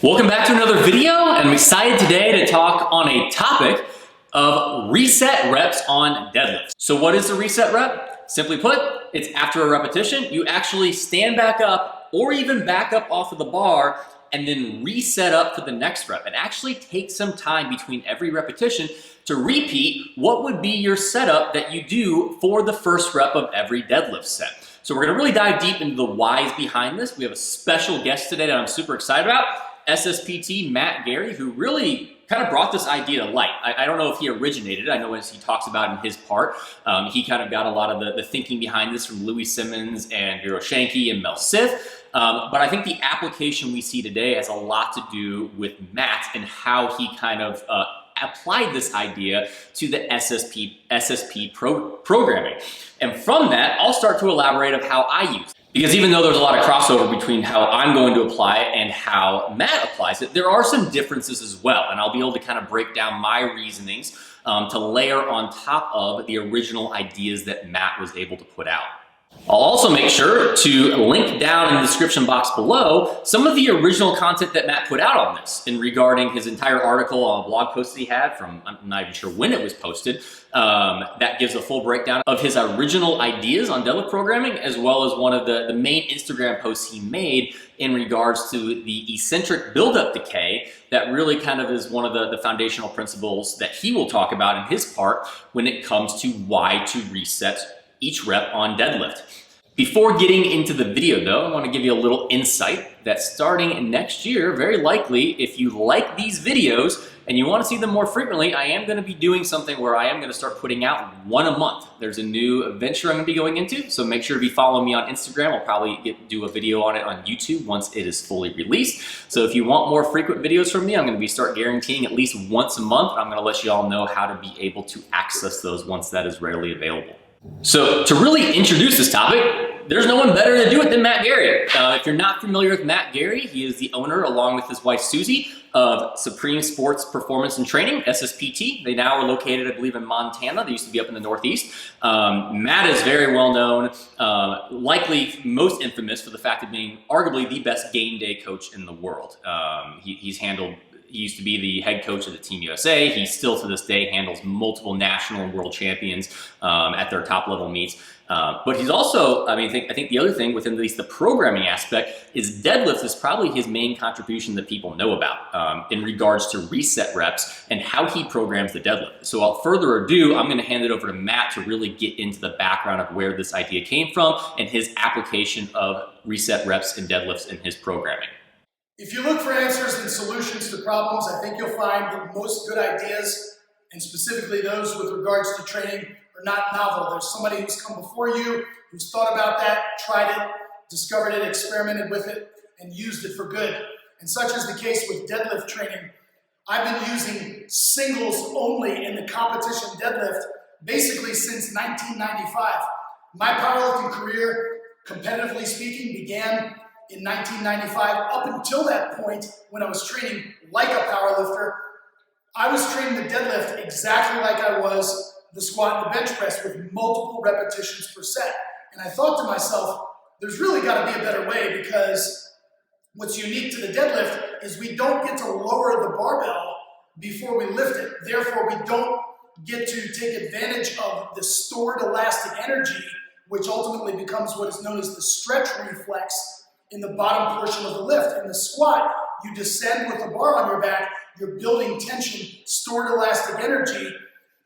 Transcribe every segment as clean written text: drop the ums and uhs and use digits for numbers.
Welcome back to another video, and I'm excited today to talk on a topic of reset reps on deadlifts. So what is the reset rep? Simply put, it's after a repetition, you actually stand back up or even back up off of the bar and then reset up for the next rep. And actually take some time between every repetition to repeat what would be your setup that you do for the first rep of every deadlift set. So we're gonna really dive deep into the whys behind this. We have a special guest today that I'm super excited about. SSPT Matt Gary, who really kind of brought this idea to light. I don't know if he originated it. I know as he talks about in his part, he kind of got a lot of the thinking behind this from Louis Simmons and Vero Shanky and Mel Sith. But I think the application we see today has a lot to do with Matt and how he kind of applied this idea to the SSP programming. And from that, I'll start to elaborate of how I use it. Because even though there's a lot of crossover between how I'm going to apply it and how Matt applies it, there are some differences as well. And I'll be able to kind of break down my reasonings to layer on top of the original ideas that Matt was able to put out. I'll also make sure to link down in the description box below some of the original content that Matt put out on this in regarding his entire article on a blog post that he had from, I'm not even sure when it was posted, that gives a full breakdown of his original ideas on deadlift programming, as well as one of the main Instagram posts he made in regards to the eccentric build-up decay that really kind of is one of the foundational principles that he will talk about in his part when it comes to why to reset each rep on deadlift. Before getting into the video though, I want to give you a little insight that starting next year, very likely, if you like these videos and you want to see them more frequently, I am going to be doing something where I am going to start putting out one a month. There's a new venture I'm going to be going into, so make sure to be following me on Instagram. I'll probably do a video on it on YouTube once it is fully released. So if you want more frequent videos from me, I'm going to be start guaranteeing at least once a month. I'm going to let you all know how to be able to access those once that is readily available. So to really introduce this topic, there's no one better to do it than Matt Gary. If you're not familiar with Matt Gary, he is the owner, along with his wife Susie, of Supreme Sports Performance and Training, SSPT. They now are located, I believe, in Montana. They used to be up in the Northeast. Matt is very well known, likely most infamous for the fact of being arguably the best game day coach in the world. He used to be the head coach of the Team USA. He still to this day handles multiple national and world champions at their top level meets. But he's also, I think the other thing within at least the programming aspect is deadlift is probably his main contribution that people know about in regards to reset reps and how he programs the deadlift. So without further ado, I'm gonna hand it over to Matt to really get into the background of where this idea came from and his application of reset reps and deadlifts in his programming. If you look for answers and solutions to problems, I think you'll find that most good ideas, and specifically those with regards to training, are not novel. There's somebody who's come before you, who's thought about that, tried it, discovered it, experimented with it, and used it for good. And such is the case with deadlift training. I've been using singles only in the competition deadlift basically since 1995. My powerlifting career, competitively speaking, began in 1995. Up until that point, when I was training like a powerlifter, I was training the deadlift exactly like I was the squat and the bench press with multiple repetitions per set. And I thought to myself, there's really got to be a better way, because what's unique to the deadlift is we don't get to lower the barbell before we lift it. Therefore, we don't get to take advantage of the stored elastic energy, which ultimately becomes what is known as the stretch reflex in the bottom portion of the lift. In the squat, you descend with the bar on your back, you're building tension, stored elastic energy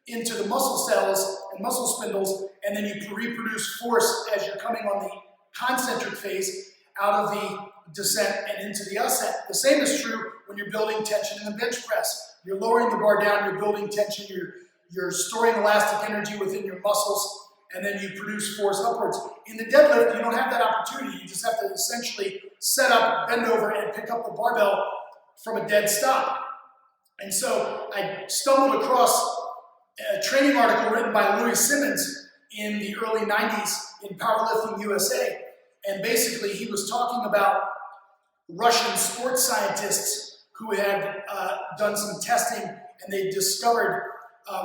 into the muscle cells and muscle spindles, and then you reproduce force as you're coming on the concentric phase out of the descent and into the ascent. The same is true when you're building tension in the bench press. You're lowering the bar down, you're building tension, you're storing elastic energy within your muscles, and then you produce force upwards. In the deadlift, you don't have that opportunity. You just have to essentially set up, bend over, and pick up the barbell from a dead stop. And so I stumbled across a training article written by Louis Simmons in the early 90s in Powerlifting USA. And basically, he was talking about Russian sports scientists who had done some testing, and they discovered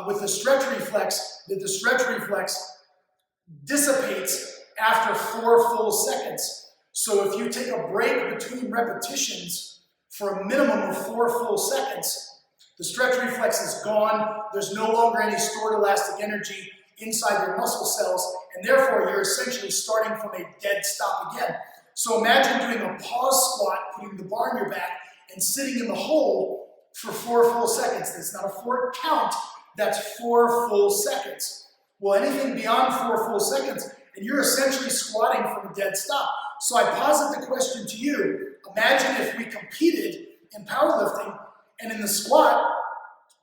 with the stretch reflex that the stretch reflex dissipates after 4 full seconds. So if you take a break between repetitions for a minimum of 4 full seconds, the stretch reflex is gone. There's no longer any stored elastic energy inside your muscle cells, and therefore you're essentially starting from a dead stop again. So imagine doing a pause squat, putting the bar on your back, and sitting in the hole for 4 full seconds. That's not a 4 count, that's 4 full seconds. Well, anything beyond 4 full seconds, and you're essentially squatting from a dead stop. So I posit the question to you, imagine if we competed in powerlifting, and in the squat,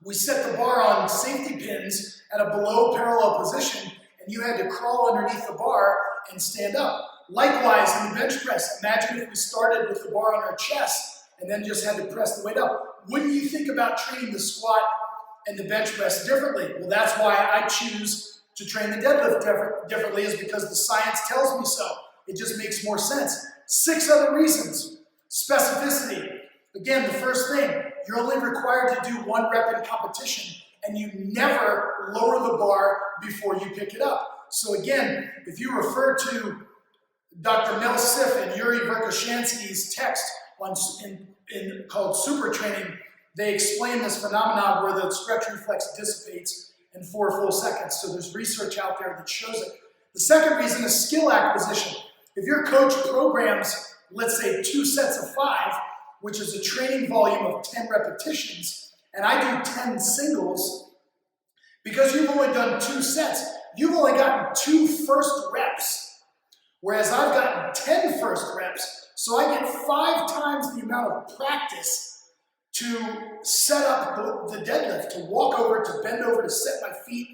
we set the bar on safety pins at a below parallel position, and you had to crawl underneath the bar and stand up. Likewise, in the bench press, imagine if we started with the bar on our chest and then just had to press the weight up. Wouldn't you think about training the squat and the bench press differently? Well, that's why I choose to train the deadlift differently, is because the science tells me so. It just makes more sense. 6 other reasons. Specificity. Again, the first thing, you're only required to do 1 rep in competition, and you never lower the bar before you pick it up. So again, if you refer to Dr. Mel Siff and Yuri Verkhoshansky's text called Super Training, they explain this phenomenon where the stretch reflex dissipates in 4 full seconds. So there's research out there that shows it. The second reason is skill acquisition. If your coach programs, let's say 2 sets of 5, which is a training volume of 10 repetitions, and I do 10 singles, because you've only done 2 sets, you've only gotten 2 first reps, whereas I've gotten 10 first reps, so I get 5 times the amount of practice to set up the deadlift, to walk over, to bend over, to set my feet,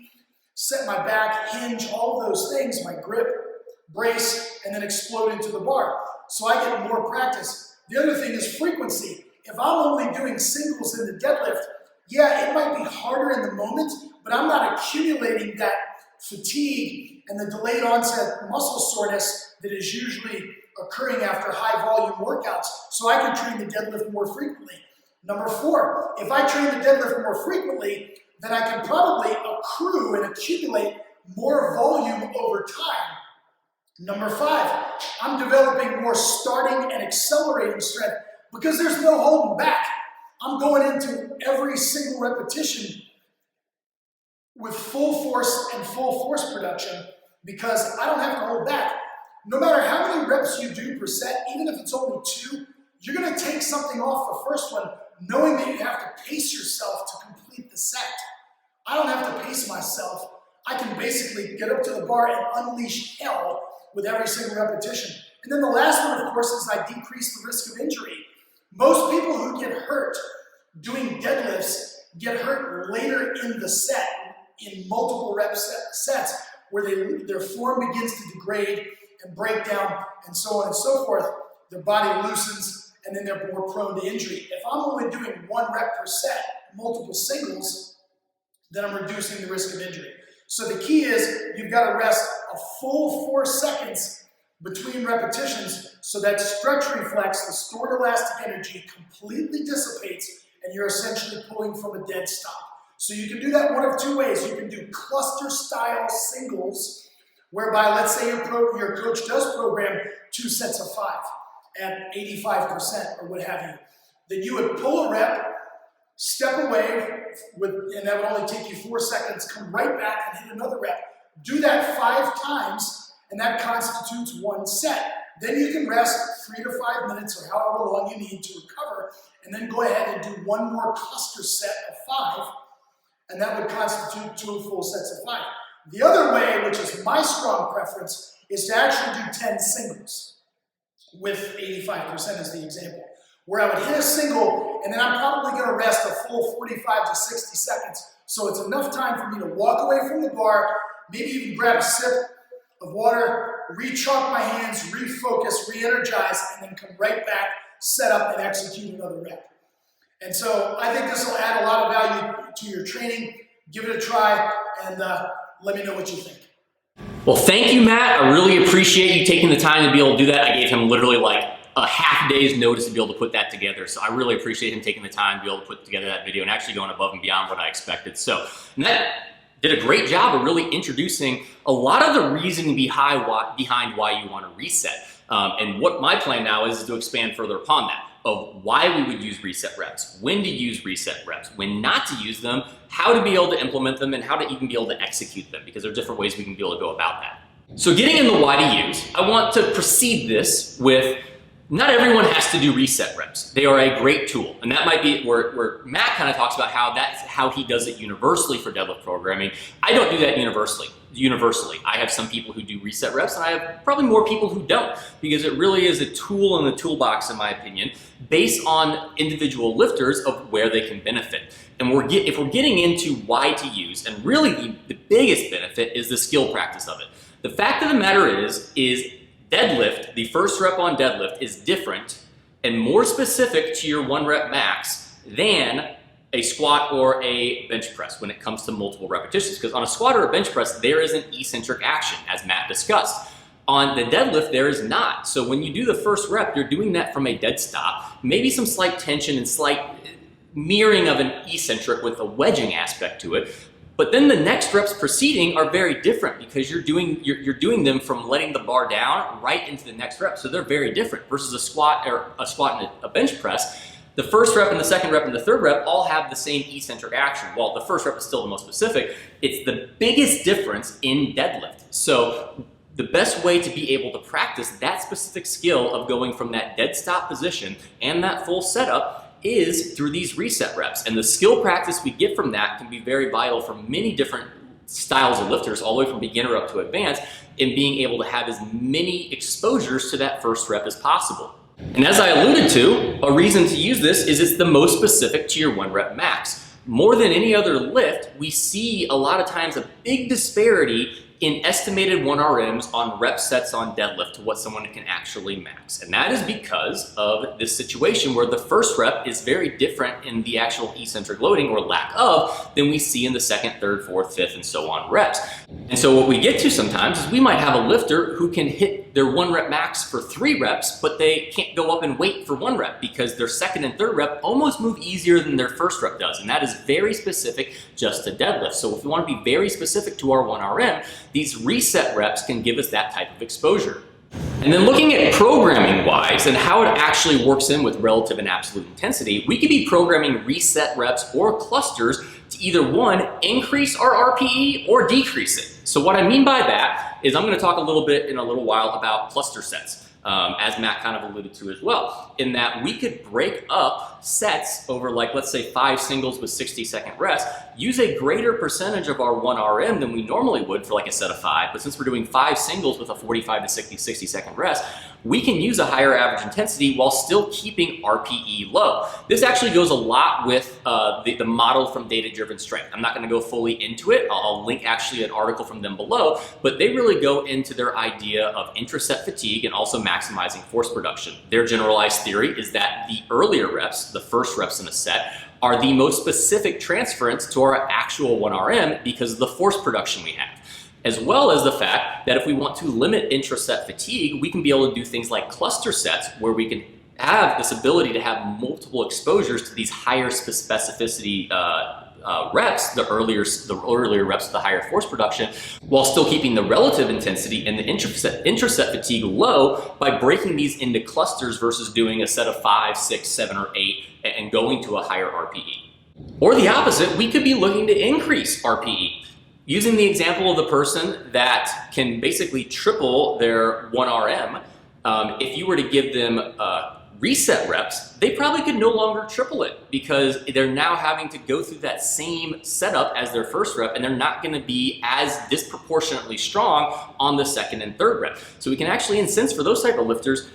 set my back, hinge, all of those things, my grip, brace, and then explode into the bar. So I get more practice. The other thing is frequency. If I'm only doing singles in the deadlift, yeah, it might be harder in the moment, but I'm not accumulating that fatigue and the delayed onset muscle soreness that is usually occurring after high volume workouts, so I can train the deadlift more frequently. Number 4, if I train the deadlift more frequently, then I can probably accrue and accumulate more volume over time. Number 5, I'm developing more starting and accelerating strength because there's no holding back. I'm going into every single repetition with full force and full force production because I don't have to hold back. No matter how many reps you do per set, even if it's only 2, you're going to take something off the first one knowing that you have to pace yourself to complete the set. I don't have to pace myself. I can basically get up to the bar and unleash hell with every single repetition. And then the last one, of course, is I decrease the risk of injury. Most people who get hurt doing deadlifts get hurt later in the set, in multiple rep sets, where their form begins to degrade and break down and so on and so forth. Their body loosens and then they're more prone to injury. If I'm only doing 1 rep per set, multiple singles, then I'm reducing the risk of injury. So the key is you've got to rest a full 4 seconds between repetitions so that stretch reflex, the stored elastic energy, completely dissipates and you're essentially pulling from a dead stop. So you can do that one of 2 ways. You can do cluster style singles, whereby let's say your coach does program 2 sets of 5 at 85% or what have you. Then you would pull a rep, step away, and that would only take you 4 seconds, come right back and hit another rep. Do that 5 times, and that constitutes 1 set. Then you can rest 3 to 5 minutes or however long you need to recover, and then go ahead and do 1 more cluster set of 5, and that would constitute 2 full sets of 5. The other way, which is my strong preference, is to actually do 10 singles with 85% as the example, where I would hit a single and then I'm probably going to rest a full 45 to 60 seconds. So it's enough time for me to walk away from the bar, maybe even grab a sip of water, re-chalk my hands, refocus, re-energize, and then come right back, set up, and execute another rep. And so I think this will add a lot of value to your training. Give it a try and let me know what you think. Well, thank you, Matt. I really appreciate you taking the time to be able to do that. I gave him literally like a half day's notice to be able to put that together. So I really appreciate him taking the time to be able to put together that video and actually going above and beyond what I expected. So Matt did a great job of really introducing a lot of the reasoning behind why you want to reset. And what my plan now is to expand further upon that. of why we would use reset reps, when to use reset reps, when not to use them, how to be able to implement them, and how to even be able to execute them, because there are different ways we can be able to go about that. So getting in the why to use, I want to precede this with not everyone has to do reset reps. They are a great tool. And that might be where Matt kind of talks about how that's how he does it universally for deadlift programming. I don't do that universally. I have some people who do reset reps, and I have probably more people who don't, because it really is a tool in the toolbox, in my opinion, based on individual lifters of where they can benefit. And if we're getting into why to use, and really the biggest benefit is the skill practice of it. The fact of the matter is deadlift, the first rep on deadlift is different and more specific to your 1 rep max than a squat or a bench press when it comes to multiple repetitions. Because on a squat or a bench press, there is an eccentric action, as Matt discussed. On the deadlift, there is not. So when you do the first rep, you're doing that from a dead stop, maybe some slight tension and slight mirroring of an eccentric with a wedging aspect to it. But then the next reps preceding are very different, because you're doing them from letting the bar down right into the next rep. So they're very different versus a squat and a bench press. The first rep and the second rep and the third rep all have the same eccentric action. While the first rep is still the most specific, it's the biggest difference in deadlift. So the best way to be able to practice that specific skill of going from that dead stop position and that full setup is through these reset reps. And the skill practice we get from that can be very vital for many different styles of lifters, all the way from beginner up to advanced, in being able to have as many exposures to that first rep as possible. And as I alluded to, a reason to use this is it's the most specific to your 1 rep max. More than any other lift, we see a lot of times a big disparity in estimated 1RMs on rep sets on deadlift to what someone can actually max. And that is because of this situation where the first rep is very different in the actual eccentric loading, or lack of, than we see in the second, third, fourth, fifth, and so on reps. And so what we get to sometimes is we might have a lifter who can hit their 1 rep max for 3 reps, but they can't go up and wait for 1 rep because their second and third rep almost move easier than their first rep does. And that is very specific just to deadlift. So if we want to be very specific to our 1RM, these reset reps can give us that type of exposure. And then looking at programming wise and how it actually works in with relative and absolute intensity, we could be programming reset reps or clusters to either one, increase our RPE or decrease it. So what I mean by that is I'm going to talk a little bit in a little while about cluster sets. As Matt kind of alluded to as well, in that we could break up sets over, like, let's say 5 singles with 60-second rests, use a greater percentage of our 1RM than we normally would for like a set of 5, but since we're doing 5 singles with a 45 to 60-second rest, we can use a higher average intensity while still keeping RPE low. This actually goes a lot with the model from Data-Driven Strength. I'm not going to go fully into it. I'll link actually an article from them below, but they really go into their idea of intraset fatigue and also maximizing force production. Their generalized theory is that the earlier reps, the first reps in a set, are the most specific transference to our actual 1RM because of the force production we have, as well as the fact that if we want to limit intraset fatigue, we can be able to do things like cluster sets, where we can have this ability to have multiple exposures to these higher specificity reps, the earlier reps with the higher force production, while still keeping the relative intensity and the intraset fatigue low by breaking these into clusters versus doing a set of 5, 6, 7, or 8 and going to a higher RPE. Or the opposite, we could be looking to increase RPE. Using the example of the person that can basically triple their 1RM, if you were to give them reset reps, they probably could no longer triple it because they're now having to go through that same setup as their first rep, and they're not going to be as disproportionately strong on the second and third rep. So we can actually, in a sense, for those type of lifters,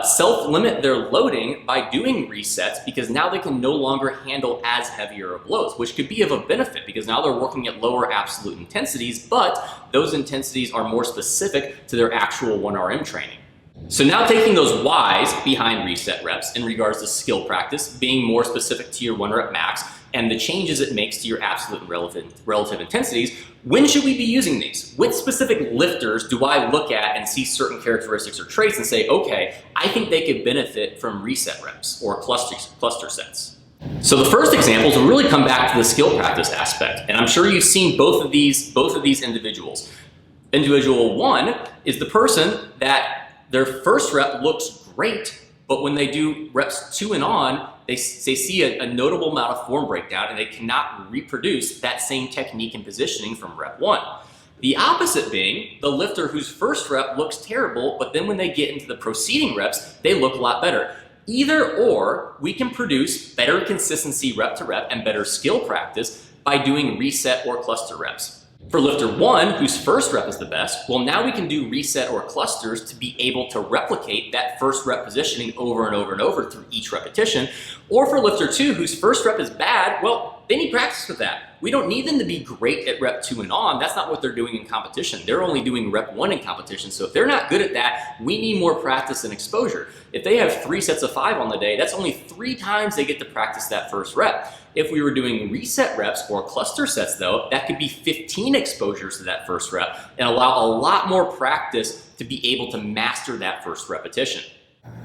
self-limit their loading by doing resets, because now they can no longer handle as heavier of loads, which could be of a benefit because now they're working at lower absolute intensities, but those intensities are more specific to their actual 1RM training. So now taking those whys behind reset reps in regards to skill practice, being more specific to your 1 rep max, and the changes it makes to your absolute and relative intensities, when should we be using these? Which specific lifters do I look at and see certain characteristics or traits and say, okay, I think they could benefit from reset reps or cluster sets? So the first examples will really come back to the skill practice aspect, and I'm sure you've seen both of these individuals. Individual 1 is the person that their first rep looks great, But when they do reps 2 and on, they see a notable amount of form breakdown and they cannot reproduce that same technique and positioning from rep 1. The opposite being the lifter whose first rep looks terrible, but then when they get into the proceeding reps, they look a lot better. Either or, we can produce better consistency rep to rep and better skill practice by doing reset or cluster reps. For lifter 1, whose first rep is the best, well, now we can do reset or clusters to be able to replicate that first rep positioning over and over and over through each repetition. Or for lifter 2, whose first rep is bad, well, they need practice with that. We don't need them to be great at rep 2 and on. That's not what they're doing in competition. They're only doing rep 1 in competition. So if they're not good at that, we need more practice and exposure. If they have 3 sets of 5 on the day, that's only 3 times they get to practice that first rep. If we were doing reset reps or cluster sets though, that could be 15 exposures to that first rep and allow a lot more practice to be able to master that first repetition.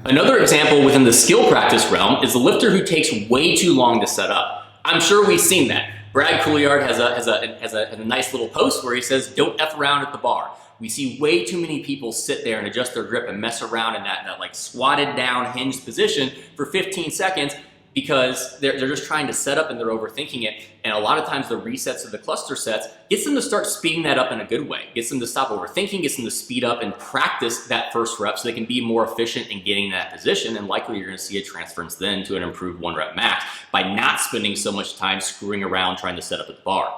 Another example within the skill practice realm is the lifter who takes way too long to set up. I'm sure we've seen that. Brad Couillard has a nice little post where he says, "Don't F around at the bar." We see way too many people sit there and adjust their grip and mess around in that like squatted down hinged position for 15 seconds because they're just trying to set up and they're overthinking it. And a lot of times the resets of the cluster sets gets them to start speeding that up in a good way. Gets them to stop overthinking, gets them to speed up and practice that first rep so they can be more efficient in getting that position. And likely you're gonna see a transference then to an improved 1 rep max by not spending so much time screwing around trying to set up at the bar.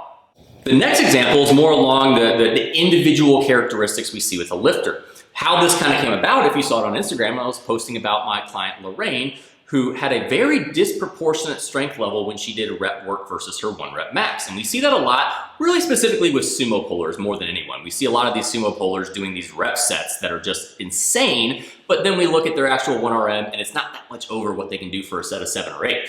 The next example is more along the individual characteristics we see with a lifter. How this kind of came about, if you saw it on Instagram, I was posting about my client Lorraine, who had a very disproportionate strength level when she did rep work versus her 1 rep max. And we see that a lot, really specifically with sumo pullers more than anyone. We see a lot of these sumo pullers doing these rep sets that are just insane, but then we look at their actual 1RM and it's not that much over what they can do for a set of 7 or 8.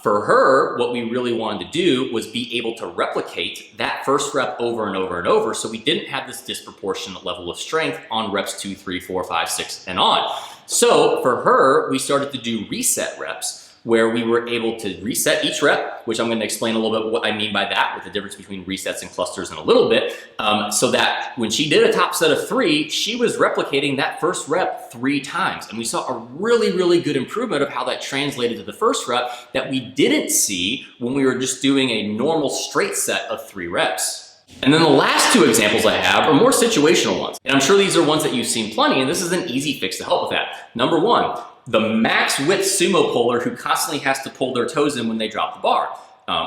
For her, what we really wanted to do was be able to replicate that first rep over and over and over so we didn't have this disproportionate level of strength on reps 2, 3, 4, 5, 6, and on. So for her, we started to do reset reps where we were able to reset each rep, which I'm going to explain a little bit what I mean by that with the difference between resets and clusters in a little bit, so that when she did a top set of 3, she was replicating that first rep 3 times. And we saw a really, really good improvement of how that translated to the first rep that we didn't see when we were just doing a normal straight set of 3 reps. And then the last 2 examples I have are more situational ones. And I'm sure these are ones that you've seen plenty, and this is an easy fix to help with that. Number 1, the max width sumo puller who constantly has to pull their toes in when they drop the bar,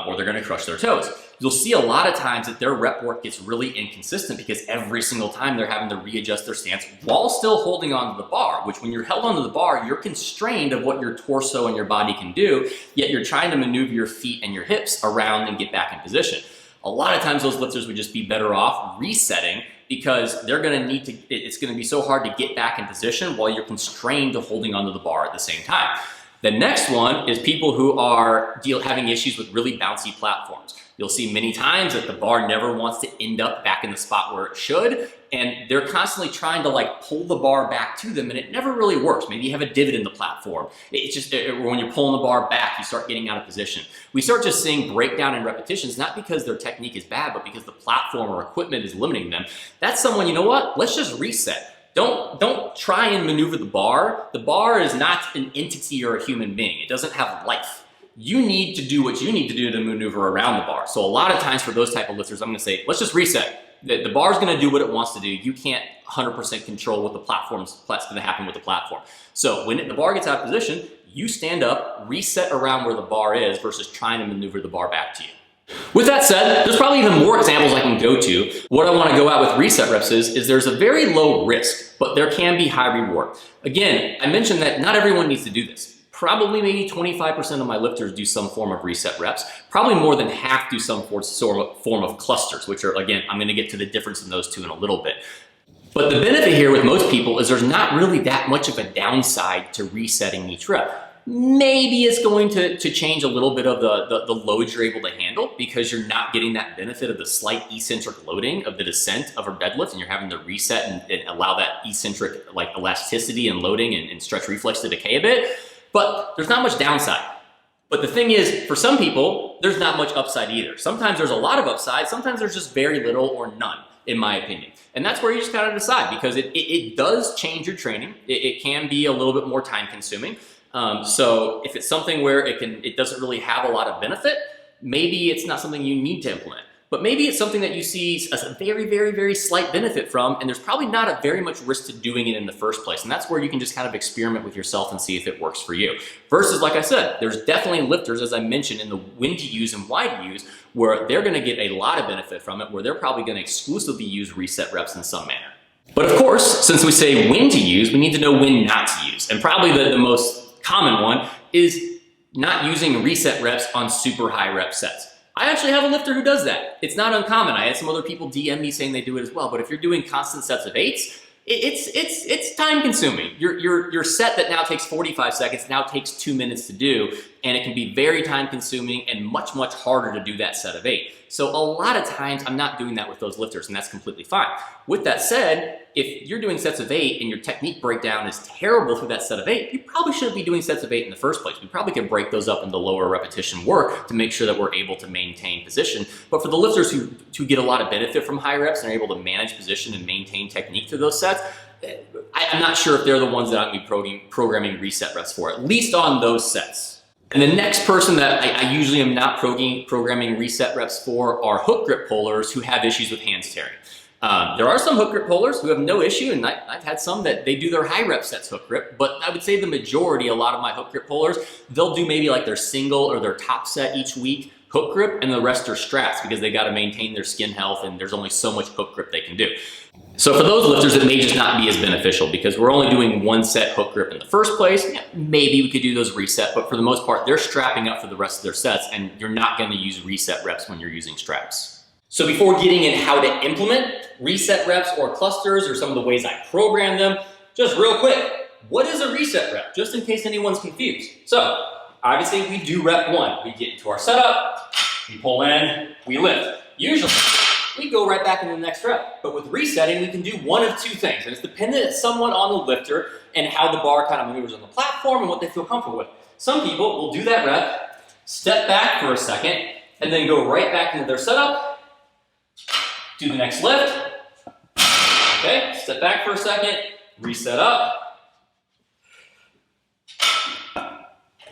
or they're gonna crush their toes. You'll see a lot of times that their rep work gets really inconsistent because every single time they're having to readjust their stance while still holding onto the bar, which when you're held onto the bar, you're constrained of what your torso and your body can do, yet you're trying to maneuver your feet and your hips around and get back in position. A lot of times those lifters would just be better off resetting because they're gonna need to, it's gonna be so hard to get back in position while you're constrained to holding onto the bar at the same time. The next one is people who are having issues with really bouncy platforms. You'll see many times that the bar never wants to end up back in the spot where it should, and they're constantly trying to like pull the bar back to them and it never really works. Maybe you have a divot in the platform. It's just when you're pulling the bar back, you start getting out of position. We start just seeing breakdown in repetitions, not because their technique is bad, but because the platform or equipment is limiting them. That's someone, you know what? Let's just reset. Don't try and maneuver the bar. The bar is not an entity or a human being. It doesn't have life. You need to do what you need to do to maneuver around the bar. So a lot of times for those type of lifters, I'm gonna say, let's just reset. The bar's gonna do what it wants to do. You can't 100% control what what's gonna happen with the platform. So when the bar gets out of position, you stand up, reset around where the bar is versus trying to maneuver the bar back to you. With that said, there's probably even more examples I can go to. What I want to go out with reset reps is there's a very low risk, but there can be high reward. Again, I mentioned that not everyone needs to do this. Probably maybe 25% of my lifters do some form of reset reps. Probably more than half do some form of clusters, which are, again, I'm going to get to the difference in those two in a little bit. But the benefit here with most people is there's not really that much of a downside to resetting each rep. Maybe it's going to change a little bit of the loads you're able to handle because you're not getting that benefit of the slight eccentric loading of the descent of a deadlift, and you're having to reset and allow that eccentric like elasticity and loading and stretch reflex to decay a bit. But there's not much downside. But the thing is, for some people, there's not much upside either. Sometimes there's a lot of upside, sometimes there's just very little or none. in my opinion. And that's where you just kind of decide, because it does change your training. It can be a little bit more time consuming. So if it's something where it doesn't really have a lot of benefit, maybe it's not something you need to implement. But maybe it's something that you see a very, very, very slight benefit from, and there's probably not a very much risk to doing it in the first place. And that's where you can just kind of experiment with yourself and see if it works for you. Versus, like I said, there's definitely lifters, as I mentioned, in the when to use and why to use, where they're gonna get a lot of benefit from it, where they're probably gonna exclusively use reset reps in some manner. But of course, since we say when to use, we need to know when not to use. And probably the most common one is not using reset reps on super high rep sets. I actually have a lifter who does that. It's not uncommon. I had some other people DM me saying they do it as well. But if you're doing constant sets of 8s, it's time consuming. Your set that now takes 45 seconds now takes 2 minutes to do, and it can be very time consuming and much, much harder to do that set of 8. So a lot of times I'm not doing that with those lifters, and that's completely fine. With that said, if you're doing sets of 8 and your technique breakdown is terrible through that set of 8, you probably shouldn't be doing sets of 8 in the first place. We probably could break those up into lower repetition work to make sure that we're able to maintain position. But for the lifters who get a lot of benefit from high reps and are able to manage position and maintain technique through those sets, I'm not sure if they're the ones that I'm going to be programming reset reps for, at least on those sets. And the next person that I usually am not programming reset reps for are hook grip pullers who have issues with hands tearing. There are some hook grip pullers who have no issue, and I've had some that they do their high rep sets hook grip, but I would say the majority, a lot of my hook grip pullers, they'll do maybe like their single or their top set each week hook grip, and the rest are straps because they got to maintain their skin health, and there's only so much hook grip they can do. So for those lifters, it may just not be as beneficial because we're only doing one set hook grip in the first place. Yeah, maybe we could do those reset, but for the most part, they're strapping up for the rest of their sets, and you're not going to use reset reps when you're using straps. So before getting in how to implement reset reps or clusters or some of the ways I program them, just real quick, what is a reset rep? Just in case anyone's confused. So obviously we do rep 1. We get into our setup, we pull in, we lift. Usually we go right back into the next rep. But with resetting, we can do one of two things. And it's dependent somewhat on the lifter and how the bar kind of maneuvers on the platform and what they feel comfortable with. Some people will do that rep, step back for a second, and then go right back into their setup, do the next lift. Okay, step back for a second, reset up,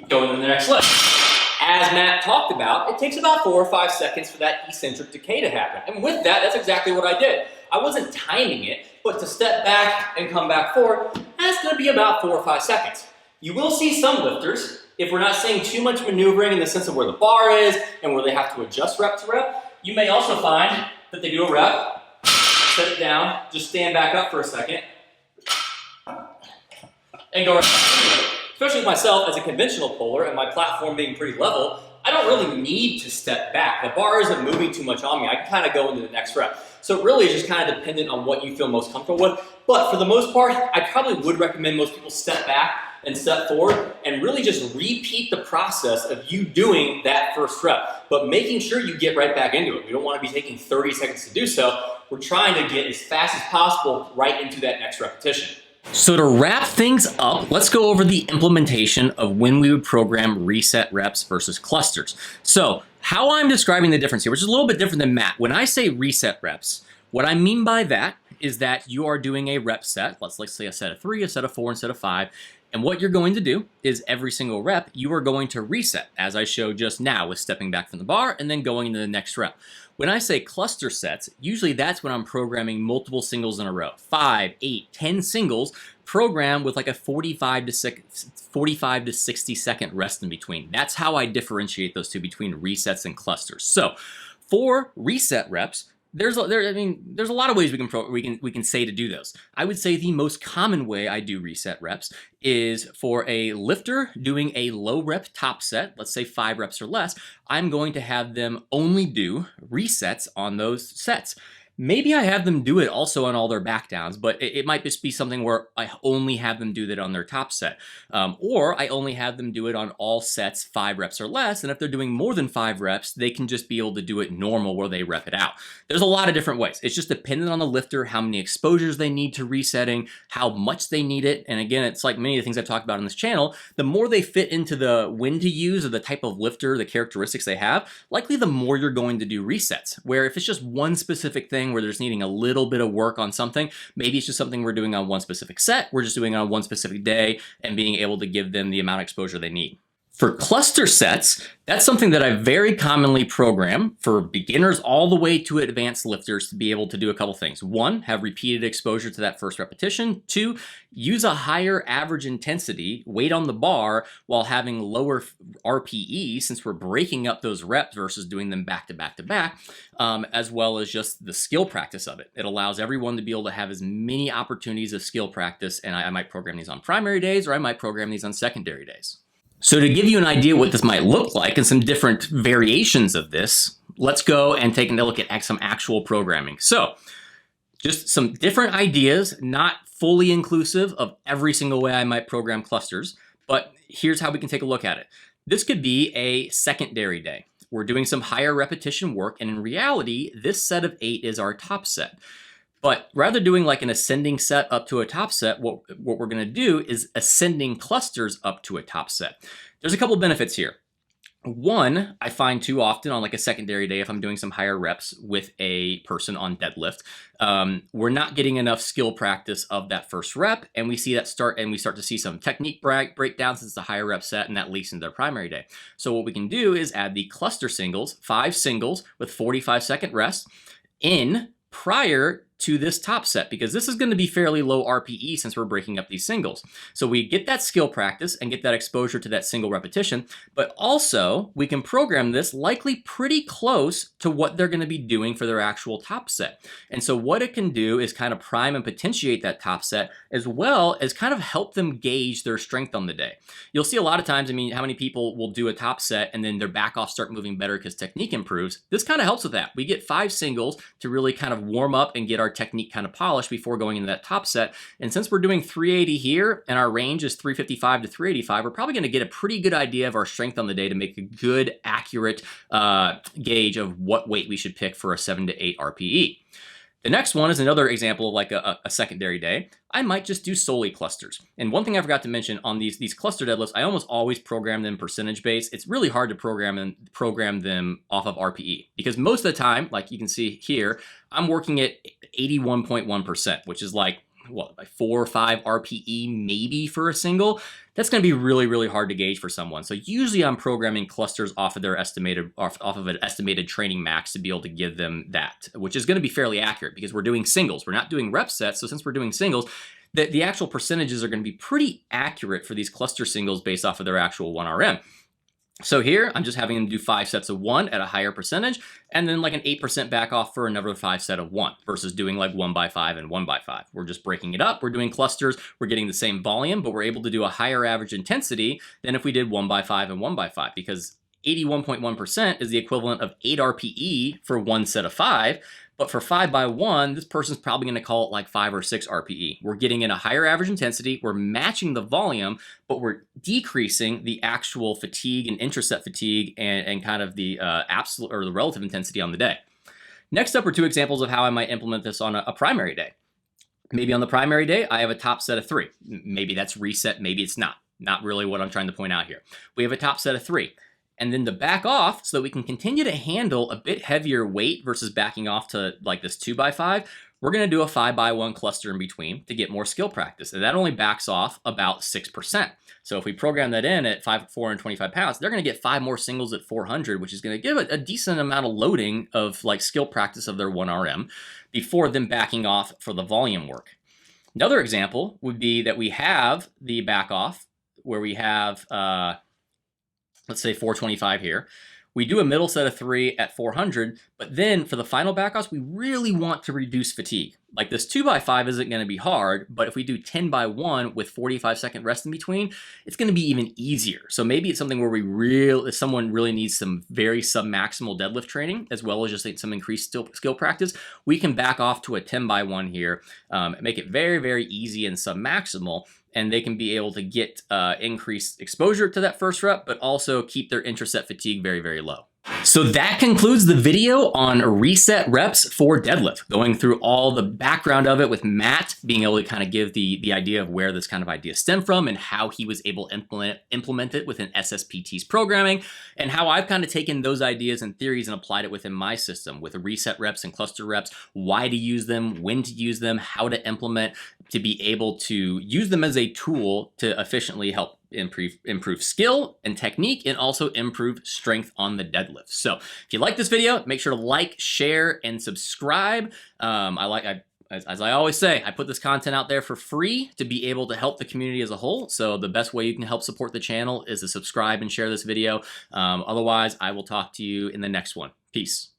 go into the next lift. As Matt talked about, it takes about 4 or 5 seconds for that eccentric decay to happen. And with that, that's exactly what I did. I wasn't timing it, but to step back and come back forward, that's gonna be about 4 or 5 seconds. You will see some lifters, if we're not seeing too much maneuvering in the sense of where the bar is and where they have to adjust rep to rep, you may also find that they do a rep, set it down, just stand back up for a second, and go right. Especially with myself as a conventional puller and my platform being pretty level, I don't really need to step back. The bar isn't moving too much on me. I can kind of go into the next rep. So it really is just kind of dependent on what you feel most comfortable with. But for the most part, I probably would recommend most people step back and step forward and really just repeat the process of you doing that first rep, but making sure you get right back into it. We don't want to be taking 30 seconds to do so. We're trying to get as fast as possible right into that next repetition. So to wrap things up, let's go over the implementation of when we would program reset reps versus clusters. So how I'm describing the difference here, which is a little bit different than Matt. When I say reset reps, what I mean by that is that you are doing a rep set. Let's say a set of 3, a set of 4, and a set of 5. And what you're going to do is every single rep, you are going to reset, as I showed just now with stepping back from the bar and then going into the next rep. When I say cluster sets, usually that's when I'm programming multiple singles in a row. 5, 8, 10 singles programmed with like a 45 to 60 second rest in between. That's how I differentiate those two between resets and clusters. So for reset reps, there's a lot of ways we can say to do those. I would say the most common way I do reset reps is for a lifter doing a low rep top set, let's say 5 reps or less, I'm going to have them only do resets on those sets. Maybe I have them do it also on all their back downs, but it might just be something where I only have them do that on their top set. Or I only have them do it on all sets 5 reps or less, and if they're doing more than 5 reps, they can just be able to do it normal where they rep it out. There's a lot of different ways. It's just dependent on the lifter, how many exposures they need to resetting, how much they need it, and again, it's like many of the things I've talked about on this channel, the more they fit into the when to use or the type of lifter, the characteristics they have, likely the more you're going to do resets, where if it's just one specific thing, thing where they're just needing a little bit of work on something. Maybe it's just something we're doing on one specific set. We're just doing it on one specific day and being able to give them the amount of exposure they need. For cluster sets, that's something that I very commonly program for beginners all the way to advanced lifters to be able to do a couple things. One, have repeated exposure to that first repetition. Two, use a higher average intensity, weight on the bar, while having lower RPE, since we're breaking up those reps versus doing them back to back to back, as well as just the skill practice of it. It allows everyone to be able to have as many opportunities of skill practice, and I might program these on primary days, or I might program these on secondary days. So to give you an idea what this might look like and some different variations of this, let's go and take a look at some actual programming. So just some different ideas, not fully inclusive of every single way I might program clusters, but here's how we can take a look at it. This could be a secondary day. We're doing some higher repetition work, and in reality, this set of 8 is our top set. But rather doing like an ascending set up to a top set, what we're gonna do is ascending clusters up to a top set. There's a couple benefits here. One, I find too often on like a secondary day, if I'm doing some higher reps with a person on deadlift, we're not getting enough skill practice of that first rep, and we see that start to see some technique breakdowns since it's a higher rep set, and that leaks into their primary day. So what we can do is add the cluster singles, 5 singles with 45-second rest in prior to this top set, because this is going to be fairly low RPE since we're breaking up these singles. So we get that skill practice and get that exposure to that single repetition, but also we can program this likely pretty close to what they're going to be doing for their actual top set. And so what it can do is kind of prime and potentiate that top set, as well as kind of help them gauge their strength on the day. You'll see a lot of times, I mean, how many people will do a top set and then their back off start moving better because technique improves. This kind of helps with that. We get 5 singles to really kind of warm up and get our technique kind of polished before going into that top set. And since we're doing 380 here and our range is 355 to 385, we're probably going to get a pretty good idea of our strength on the day to make a good, accurate gauge of what weight we should pick for a 7 to 8 RPE. The next one is another example of like a secondary day. I might just do solely clusters. And one thing I forgot to mention on these cluster deadlifts, I almost always program them percentage based. It's really hard to program them off of RPE, because most of the time, like you can see here, I'm working at 81.1%, which is like, what, like 4 or 5 RPE maybe for a single. That's going to be really, really hard to gauge for someone. So usually I'm programming clusters off of their off of an estimated training max to be able to give them that, which is going to be fairly accurate because we're doing singles. We're not doing rep sets. So since we're doing singles, the actual percentages are going to be pretty accurate for these cluster singles based off of their actual 1RM. So here, I'm just having them do 5 sets of 1 at a higher percentage, and then like an 8% back off for another 5 set of 1, versus doing like 1 by 5 and 1 by 5. We're just breaking it up. We're doing clusters. We're getting the same volume, but we're able to do a higher average intensity than if we did 1 by 5 and 1 by 5, because 81.1% is the equivalent of 8 RPE for 1 set of 5. But for 5 by 1, this person's probably going to call it like 5 or 6 RPE. We're getting in a higher average intensity, we're matching the volume, but we're decreasing the actual fatigue and intraset fatigue and kind of the absolute or the relative intensity on the day. Next up are 2 examples of how I might implement this on a primary day. Maybe on the primary day, I have a top set of 3. Maybe that's reset, maybe it's not. Not really what I'm trying to point out here. We have a top set of 3. And then to back off so that we can continue to handle a bit heavier weight versus backing off to like this 2 by 5, we're going to do a 5 by 1 cluster in between to get more skill practice. And that only backs off about 6%. So if we program that in at 425 pounds, they're going to get 5 more singles at 400, which is going to give a decent amount of loading of like skill practice of their 1RM before them backing off for the volume work. Another example would be that we have the back off where we have, let's say 425 here. We do a middle set of 3 at 400, but then for the final back offs, we really want to reduce fatigue. Like this 2 by 5 isn't going to be hard, but if we do 10 by 1 with 45-second rest in between, it's going to be even easier. So maybe it's something where if someone really needs some very sub-maximal deadlift training, as well as just some increased skill practice, we can back off to a 10 by 1 here, make it very, very easy and sub-maximal, and they can be able to get increased exposure to that first rep, but also keep their intraset fatigue very, very low. So that concludes the video on reset reps for deadlift, going through all the background of it with Matt being able to kind of give the idea of where this kind of idea stemmed from and how he was able to implement it within SSPT's programming, and how I've kind of taken those ideas and theories and applied it within my system with reset reps and cluster reps, why to use them, when to use them, how to implement to be able to use them as a tool to efficiently help improve skill and technique, and also improve strength on the deadlift. So if you like this video, make sure to like, share, and subscribe. As I always say, I put this content out there for free to be able to help the community as a whole. So the best way you can help support the channel is to subscribe and share this video. Otherwise, I will talk to you in the next one. Peace.